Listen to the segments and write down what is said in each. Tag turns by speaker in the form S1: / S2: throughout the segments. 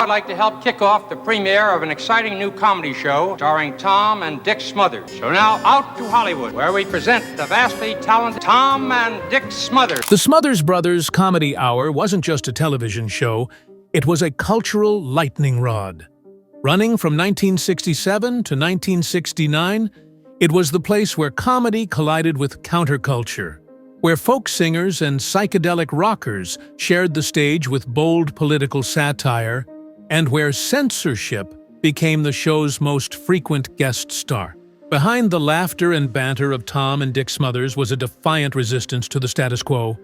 S1: I'd like to help kick off the premiere of an exciting new comedy show starring Tom and Dick Smothers. So now out to Hollywood, where we present the vastly talented Tom and Dick Smothers.
S2: The Smothers Brothers Comedy Hour wasn't just a television show, it was a cultural lightning rod. Running from 1967 to 1969, it was the place where comedy collided with counterculture, where folk singers and psychedelic rockers shared the stage with bold political satire, and where censorship became the show's most frequent guest star. Behind the laughter and banter of Tom and Dick Smothers was a defiant resistance to the status quo.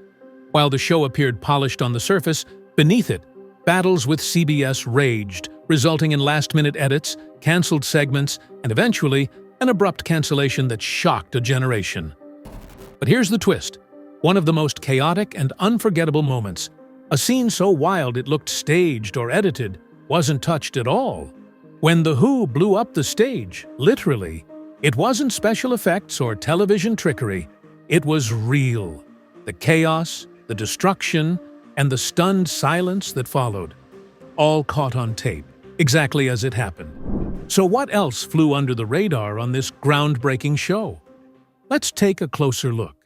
S2: While the show appeared polished on the surface, beneath it, battles with CBS raged, resulting in last-minute edits, canceled segments, and eventually, an abrupt cancellation that shocked a generation. But here's the twist. One of the most chaotic and unforgettable moments, a scene so wild it looked staged or edited, wasn't touched at all. When The Who blew up the stage, literally, it wasn't special effects or television trickery. It was real. The chaos, the destruction, and the stunned silence that followed, all caught on tape, exactly as it happened. So what else flew under the radar on this groundbreaking show? Let's take a closer look.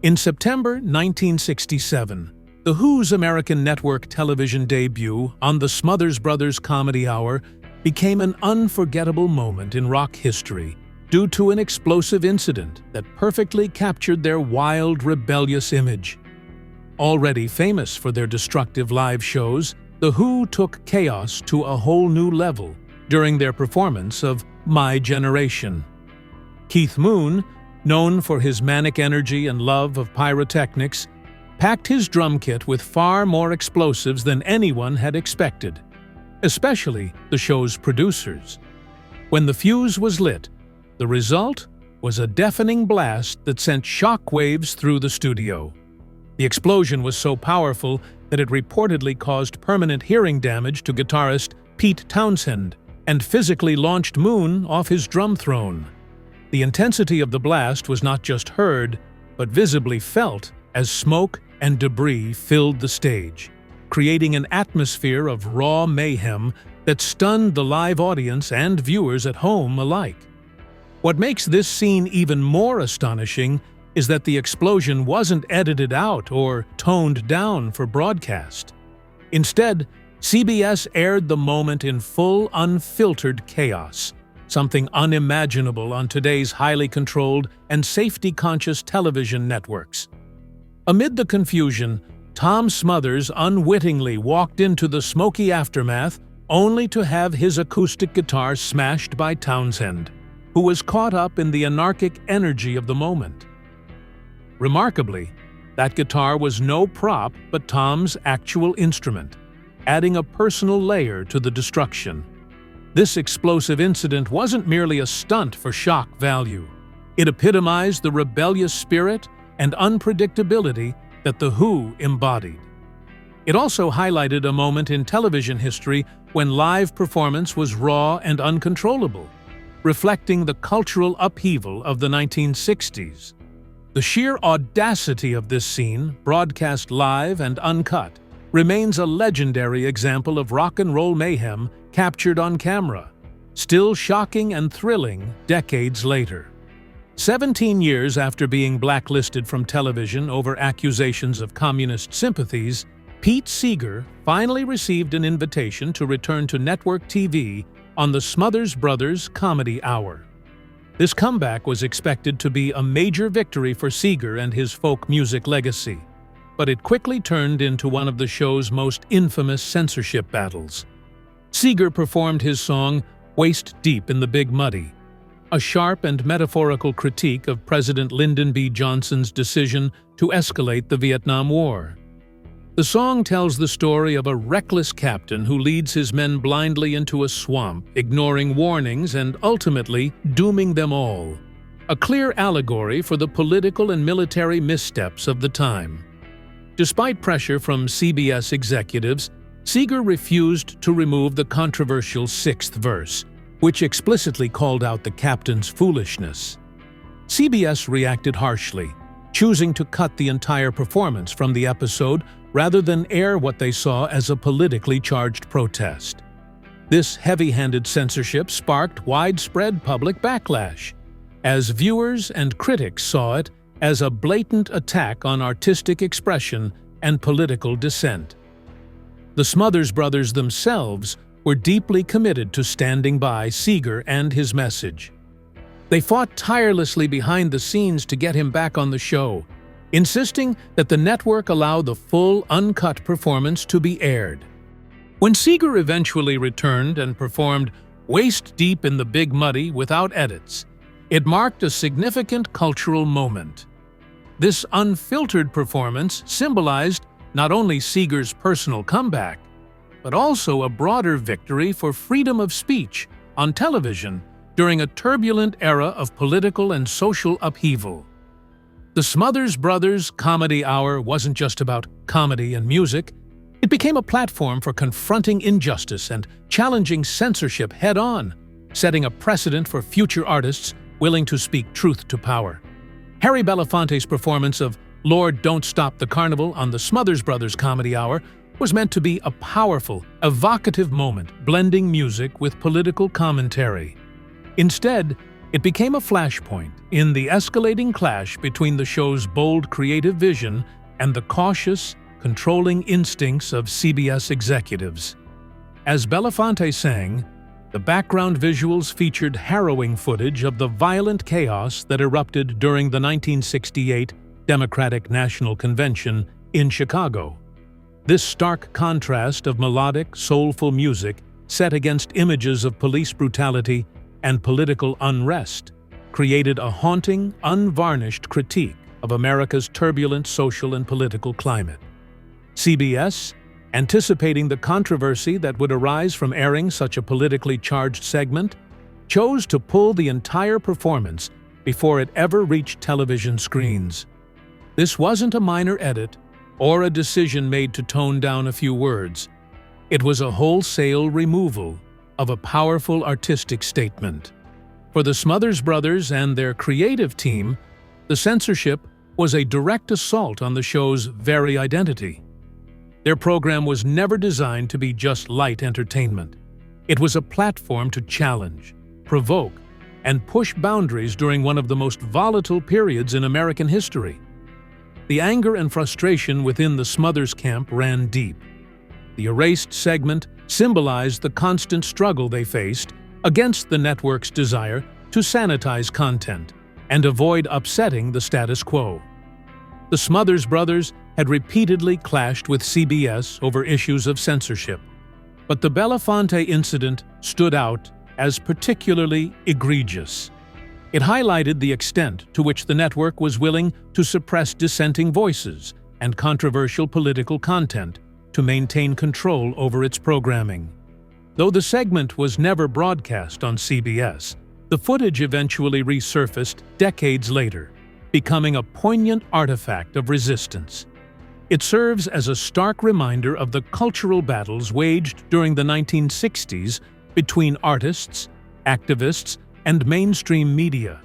S2: In September 1967, The Who's American network television debut on the Smothers Brothers Comedy Hour became an unforgettable moment in rock history due to an explosive incident that perfectly captured their wild, rebellious image. Already famous for their destructive live shows, The Who took chaos to a whole new level during their performance of My Generation. Keith Moon, known for his manic energy and love of pyrotechnics, packed his drum kit with far more explosives than anyone had expected, especially the show's producers. When the fuse was lit, the result was a deafening blast that sent shockwaves through the studio. The explosion was so powerful that it reportedly caused permanent hearing damage to guitarist Pete Townshend and physically launched Moon off his drum throne. The intensity of the blast was not just heard, but visibly felt as smoke and debris filled the stage, creating an atmosphere of raw mayhem that stunned the live audience and viewers at home alike. What makes this scene even more astonishing is that the explosion wasn't edited out or toned down for broadcast. Instead, CBS aired the moment in full, unfiltered chaos, something unimaginable on today's highly controlled and safety-conscious television networks. Amid the confusion, Tom Smothers unwittingly walked into the smoky aftermath only to have his acoustic guitar smashed by Townshend, who was caught up in the anarchic energy of the moment. Remarkably, that guitar was no prop but Tom's actual instrument, adding a personal layer to the destruction. This explosive incident wasn't merely a stunt for shock value. It epitomized the rebellious spirit and unpredictability that The Who embodied. It also highlighted a moment in television history when live performance was raw and uncontrollable, reflecting the cultural upheaval of the 1960s. The sheer audacity of this scene, broadcast live and uncut, remains a legendary example of rock and roll mayhem captured on camera, still shocking and thrilling decades later. 17 years after being blacklisted from television over accusations of communist sympathies, Pete Seeger finally received an invitation to return to network TV on the Smothers Brothers Comedy Hour. This comeback was expected to be a major victory for Seeger and his folk music legacy, but it quickly turned into one of the show's most infamous censorship battles. Seeger performed his song Waist Deep in the Big Muddy, a sharp and metaphorical critique of President Lyndon B. Johnson's decision to escalate the Vietnam War. The song tells the story of a reckless captain who leads his men blindly into a swamp, ignoring warnings and ultimately dooming them all. A clear allegory for the political and military missteps of the time. Despite pressure from CBS executives, Seeger refused to remove the controversial sixth verse, which explicitly called out the captain's foolishness. CBS reacted harshly, choosing to cut the entire performance from the episode rather than air what they saw as a politically charged protest. This heavy-handed censorship sparked widespread public backlash, as viewers and critics saw it as a blatant attack on artistic expression and political dissent. The Smothers Brothers themselves were deeply committed to standing by Seeger and his message. They fought tirelessly behind the scenes to get him back on the show, insisting that the network allow the full, uncut performance to be aired. When Seeger eventually returned and performed waist-deep in the Big Muddy without edits, it marked a significant cultural moment. This unfiltered performance symbolized not only Seeger's personal comeback, but also a broader victory for freedom of speech on television during a turbulent era of political and social upheaval. The Smothers Brothers Comedy Hour wasn't just about comedy and music. It became a platform for confronting injustice and challenging censorship head-on, setting a precedent for future artists willing to speak truth to power. Harry Belafonte's performance of Lord Don't Stop the Carnival on the Smothers Brothers Comedy Hour was meant to be a powerful, evocative moment, blending music with political commentary. Instead, it became a flashpoint in the escalating clash between the show's bold creative vision and the cautious, controlling instincts of CBS executives. As Belafonte sang, the background visuals featured harrowing footage of the violent chaos that erupted during the 1968 Democratic National Convention in Chicago. This stark contrast of melodic, soulful music set against images of police brutality and political unrest created a haunting, unvarnished critique of America's turbulent social and political climate. CBS, anticipating the controversy that would arise from airing such a politically charged segment, chose to pull the entire performance before it ever reached television screens. This wasn't a minor edit or a decision made to tone down a few words. It was a wholesale removal of a powerful artistic statement. For the Smothers Brothers and their creative team, the censorship was a direct assault on the show's very identity. Their program was never designed to be just light entertainment. It was a platform to challenge, provoke, and push boundaries during one of the most volatile periods in American history. The anger and frustration within the Smothers camp ran deep. The erased segment symbolized the constant struggle they faced against the network's desire to sanitize content and avoid upsetting the status quo. The Smothers Brothers had repeatedly clashed with CBS over issues of censorship, but the Belafonte incident stood out as particularly egregious. It highlighted the extent to which the network was willing to suppress dissenting voices and controversial political content to maintain control over its programming. Though the segment was never broadcast on CBS, the footage eventually resurfaced decades later, becoming a poignant artifact of resistance. It serves as a stark reminder of the cultural battles waged during the 1960s between artists, activists, and mainstream media.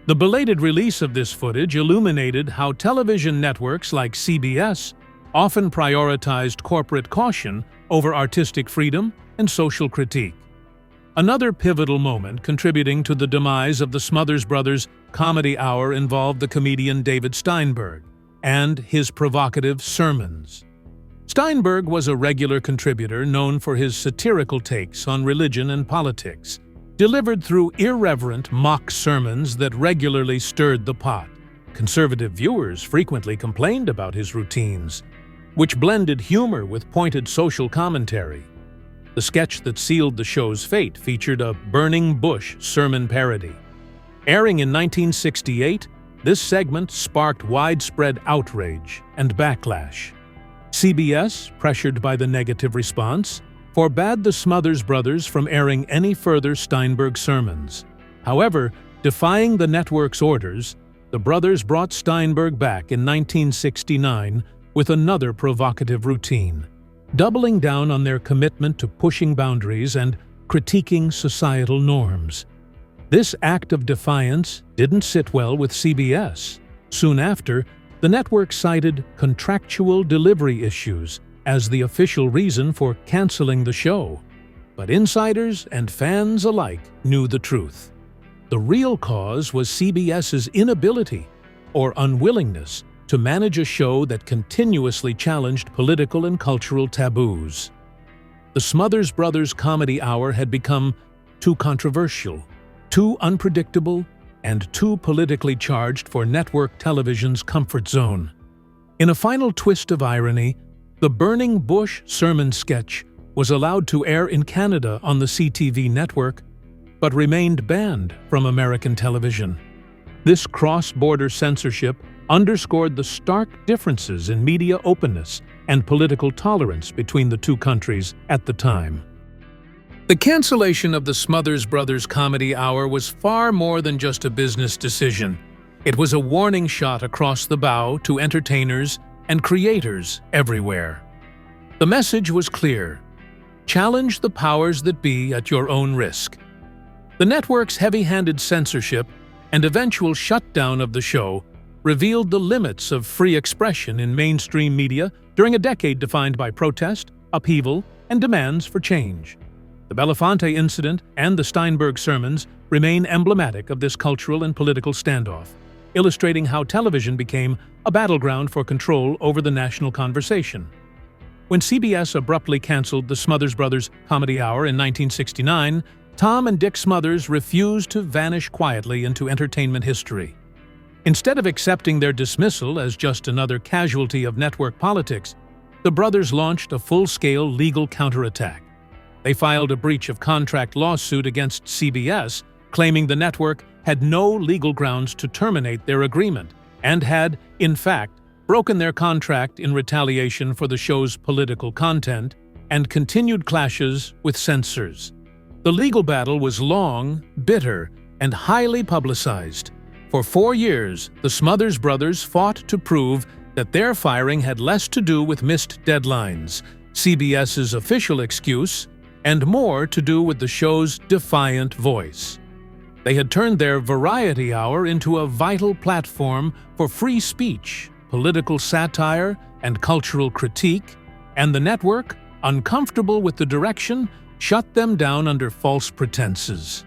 S2: The belated release of this footage illuminated how television networks like CBS often prioritized corporate caution over artistic freedom and social critique. Another pivotal moment contributing to the demise of the Smothers Brothers Comedy Hour involved the comedian David Steinberg and his provocative sermons. Steinberg was a regular contributor known for his satirical takes on religion and politics, delivered through irreverent mock sermons that regularly stirred the pot. Conservative viewers frequently complained about his routines, which blended humor with pointed social commentary. The sketch that sealed the show's fate featured a burning bush sermon parody. Airing in 1968, this segment sparked widespread outrage and backlash. CBS, pressured by the negative response, forbade the Smothers Brothers from airing any further Steinberg sermons. However, defying the network's orders, the brothers brought Steinberg back in 1969 with another provocative routine, doubling down on their commitment to pushing boundaries and critiquing societal norms. This act of defiance didn't sit well with CBS. Soon after, the network cited contractual delivery issues as the official reason for canceling the show. But insiders and fans alike knew the truth. The real cause was CBS's inability or unwillingness to manage a show that continuously challenged political and cultural taboos. The Smothers Brothers Comedy Hour had become too controversial, too unpredictable, and too politically charged for network television's comfort zone. In a final twist of irony, the Burning Bush sermon sketch was allowed to air in Canada on the CTV network, but remained banned from American television. This cross-border censorship underscored the stark differences in media openness and political tolerance between the two countries at the time. The cancellation of the Smothers Brothers Comedy Hour was far more than just a business decision. It was a warning shot across the bow to entertainers and creators everywhere. The message was clear: challenge the powers that be at your own risk. The network's heavy-handed censorship and eventual shutdown of the show revealed the limits of free expression in mainstream media during a decade defined by protest, upheaval, and demands for change. The Belafonte incident and the Steinberg sermons remain emblematic of this cultural and political standoff, illustrating how television became a battleground for control over the national conversation. When CBS abruptly canceled the Smothers Brothers Comedy Hour in 1969, Tom and Dick Smothers refused to vanish quietly into entertainment history. Instead of accepting their dismissal as just another casualty of network politics, the brothers launched a full-scale legal counterattack. They filed a breach of contract lawsuit against CBS, claiming the network had no legal grounds to terminate their agreement and had, in fact, broken their contract in retaliation for the show's political content and continued clashes with censors. The legal battle was long, bitter, and highly publicized. For 4 years, the Smothers Brothers fought to prove that their firing had less to do with missed deadlines, CBS's official excuse, and more to do with the show's defiant voice. They had turned their variety hour into a vital platform for free speech, political satire, and cultural critique, and the network, uncomfortable with the direction, shut them down under false pretenses.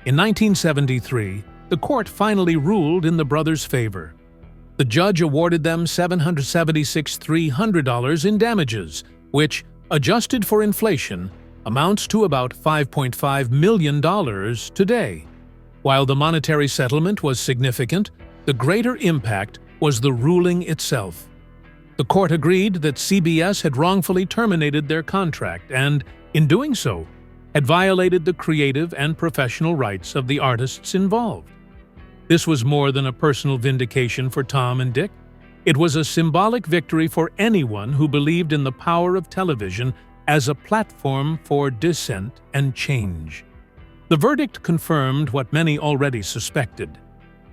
S2: In 1973, the court finally ruled in the brothers' favor. The judge awarded them $776,300 in damages, which, adjusted for inflation, amounts to about $5.5 million today. While the monetary settlement was significant, the greater impact was the ruling itself. The court agreed that CBS had wrongfully terminated their contract and, in doing so, had violated the creative and professional rights of the artists involved. This was more than a personal vindication for Tom and Dick. It was a symbolic victory for anyone who believed in the power of television as a platform for dissent and change. The verdict confirmed what many already suspected,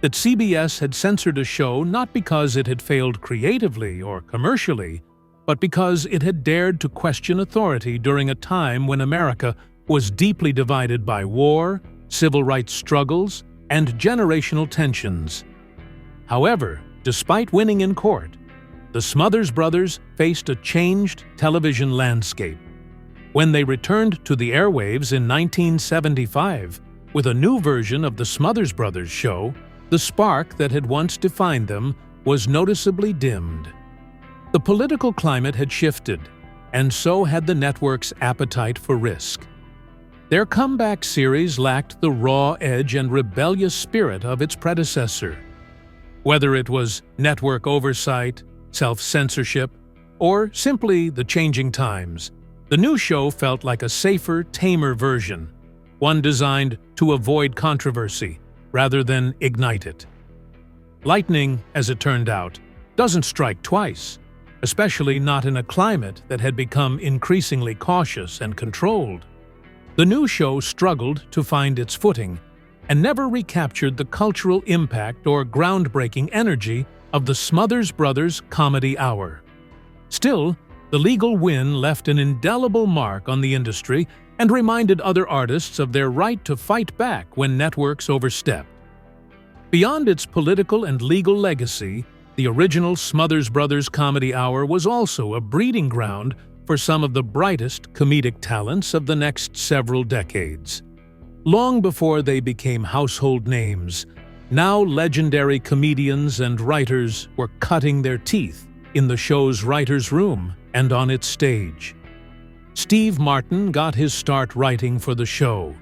S2: that CBS had censored a show not because it had failed creatively or commercially, but because it had dared to question authority during a time when America was deeply divided by war, civil rights struggles, and generational tensions. However, despite winning in court, the Smothers Brothers faced a changed television landscape. When they returned to the airwaves in 1975 with a new version of the Smothers Brothers show, the spark that had once defined them was noticeably dimmed. The political climate had shifted, and so had the network's appetite for risk. Their comeback series lacked the raw edge and rebellious spirit of its predecessor. Whether it was network oversight, self-censorship, or simply the changing times, the new show felt like a safer, tamer version, one designed to avoid controversy rather than ignite it. Lightning, as it turned out, doesn't strike twice, especially not in a climate that had become increasingly cautious and controlled. The new show struggled to find its footing and never recaptured the cultural impact or groundbreaking energy of the Smothers Brothers Comedy Hour. Still, the legal win left an indelible mark on the industry and reminded other artists of their right to fight back when networks overstepped. Beyond its political and legal legacy, the original Smothers Brothers Comedy Hour was also a breeding ground for some of the brightest comedic talents of the next several decades. Long before they became household names, now legendary comedians and writers were cutting their teeth in the show's writer's room and on its stage. Steve Martin got his start writing for the show,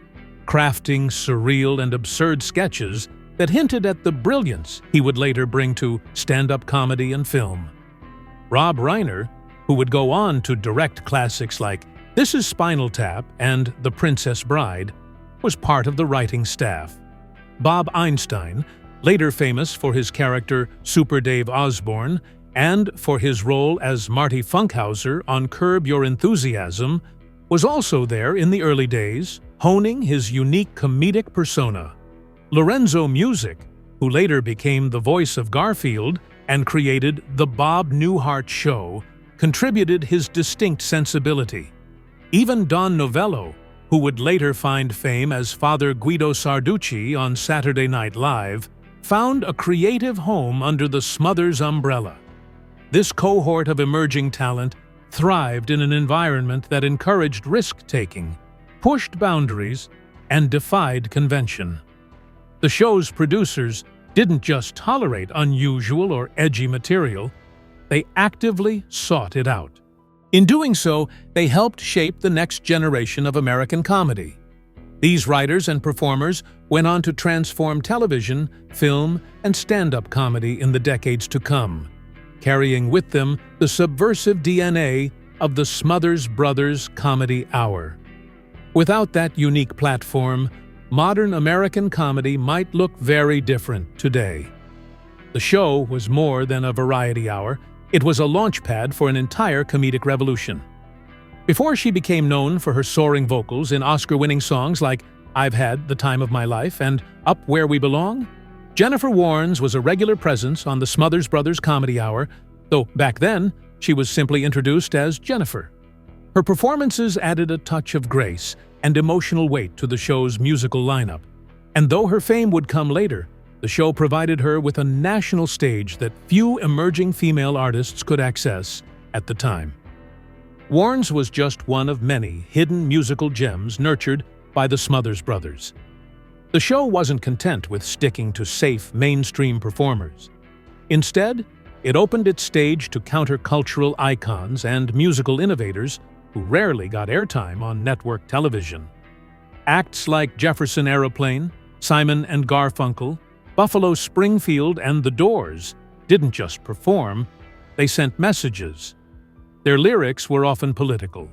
S2: crafting surreal and absurd sketches that hinted at the brilliance he would later bring to stand-up comedy and film. Rob Reiner, who would go on to direct classics like This Is Spinal Tap and The Princess Bride, was part of the writing staff. Bob Einstein, later famous for his character Super Dave Osborne and for his role as Marty Funkhauser on Curb Your Enthusiasm, was also there in the early days, honing his unique comedic persona. Lorenzo Music, who later became the voice of Garfield and created The Bob Newhart Show, contributed his distinct sensibility. Even Don Novello, who would later find fame as Father Guido Sarducci on Saturday Night Live, found a creative home under the Smothers umbrella. This cohort of emerging talent thrived in an environment that encouraged risk-taking, pushed boundaries, and defied convention. The show's producers didn't just tolerate unusual or edgy material, they actively sought it out. In doing so, they helped shape the next generation of American comedy. These writers and performers went on to transform television, film, and stand-up comedy in the decades to come, carrying with them the subversive DNA of the Smothers Brothers Comedy Hour. Without that unique platform, modern American comedy might look very different today. The show was more than a variety hour. It was a launchpad for an entire comedic revolution. Before she became known for her soaring vocals in Oscar-winning songs like I've Had the Time of My Life and Up Where We Belong, Jennifer Warnes was a regular presence on the Smothers Brothers Comedy Hour, though back then she was simply introduced as Jennifer. Her performances added a touch of grace and emotional weight to the show's musical lineup, and though her fame would come later, the show provided her with a national stage that few emerging female artists could access at the time. Warnes was just one of many hidden musical gems nurtured by the Smothers Brothers. The show wasn't content with sticking to safe, mainstream performers. Instead, it opened its stage to countercultural icons and musical innovators who rarely got airtime on network television. Acts like Jefferson Aeroplane, Simon and Garfunkel, Buffalo Springfield, and The Doors didn't just perform, they sent messages. Their lyrics were often political,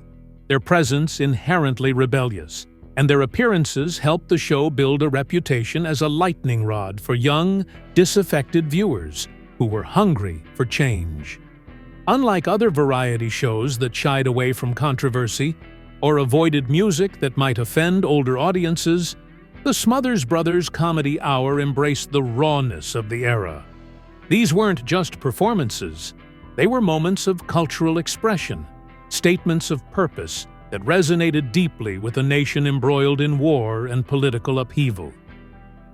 S2: their presence inherently rebellious, and their appearances helped the show build a reputation as a lightning rod for young, disaffected viewers who were hungry for change. Unlike other variety shows that shied away from controversy or avoided music that might offend older audiences, the Smothers Brothers Comedy Hour embraced the rawness of the era. These weren't just performances, they were moments of cultural expression, statements of purpose that resonated deeply with a nation embroiled in war and political upheaval.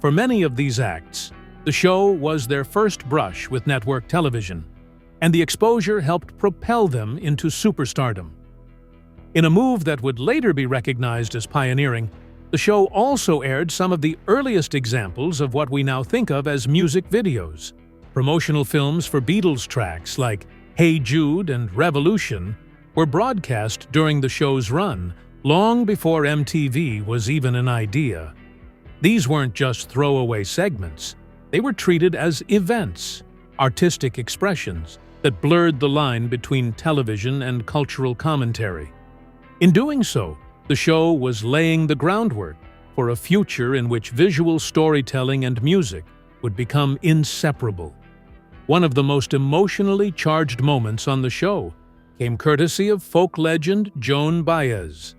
S2: For many of these acts, the show was their first brush with network television, and the exposure helped propel them into superstardom. In a move that would later be recognized as pioneering, the show also aired some of the earliest examples of what we now think of as music videos. Promotional films for Beatles tracks like Hey Jude and Revolution were broadcast during the show's run, long before MTV was even an idea. These weren't just throwaway segments. They were treated as events, artistic expressions that blurred the line between television and cultural commentary. In doing so, the show was laying the groundwork for a future in which visual storytelling and music would become inseparable. One of the most emotionally charged moments on the show came courtesy of folk legend Joan Baez.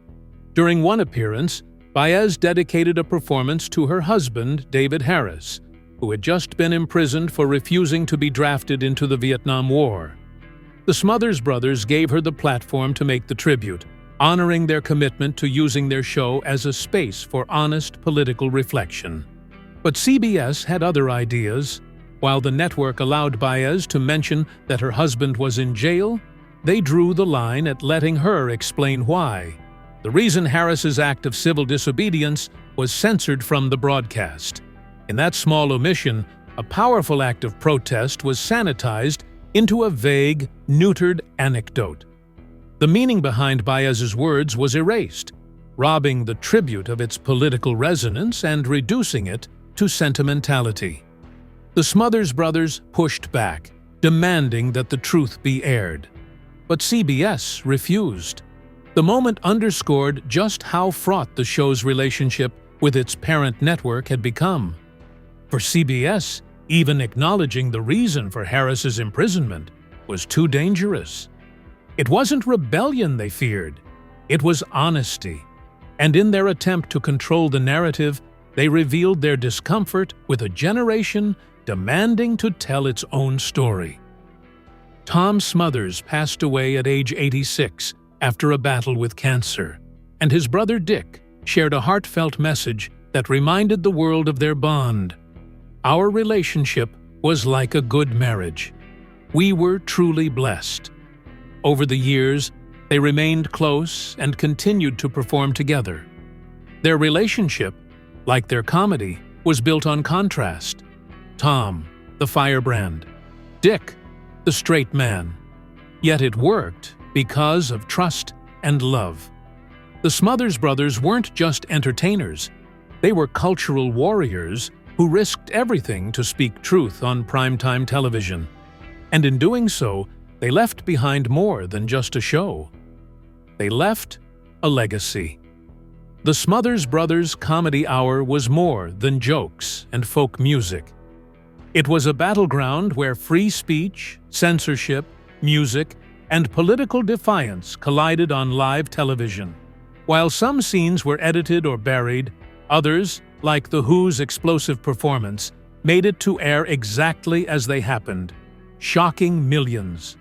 S2: During one appearance, Baez dedicated a performance to her husband, David Harris, who had just been imprisoned for refusing to be drafted into the Vietnam War. The Smothers Brothers gave her the platform to make the tribute, honoring their commitment to using their show as a space for honest political reflection. But CBS had other ideas. While the network allowed Baez to mention that her husband was in jail, they drew the line at letting her explain why. The reason Harris's act of civil disobedience was censored from the broadcast. In that small omission, a powerful act of protest was sanitized into a vague, neutered anecdote. The meaning behind Baez's words was erased, robbing the tribute of its political resonance and reducing it to sentimentality. The Smothers brothers pushed back, demanding that the truth be aired. But CBS refused. The moment underscored just how fraught the show's relationship with its parent network had become. For CBS, even acknowledging the reason for Harris's imprisonment was too dangerous. It wasn't rebellion they feared, it was honesty. And in their attempt to control the narrative, they revealed their discomfort with a generation demanding to tell its own story. Tom Smothers passed away at age 86 after a battle with cancer, and his brother Dick shared a heartfelt message that reminded the world of their bond. Our relationship was like a good marriage. We were truly blessed. Over the years, they remained close and continued to perform together. Their relationship, like their comedy, was built on contrast. Tom, the firebrand. Dick, the straight man. Yet it worked because of trust and love. The Smothers brothers weren't just entertainers. They were cultural warriors who risked everything to speak truth on primetime television. And in doing so, they left behind more than just a show. They left a legacy. The Smothers Brothers Comedy Hour was more than jokes and folk music. It was a battleground where free speech, censorship, music, and political defiance collided on live television. While some scenes were edited or buried, others, like The Who's explosive performance, made it to air exactly as they happened, shocking millions.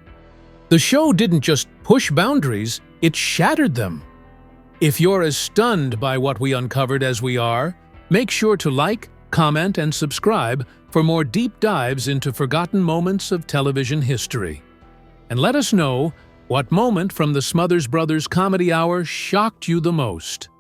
S2: The show didn't just push boundaries, it shattered them. If you're as stunned by what we uncovered as we are, make sure to like, comment, and subscribe for more deep dives into forgotten moments of television history. And let us know what moment from the Smothers Brothers Comedy Hour shocked you the most.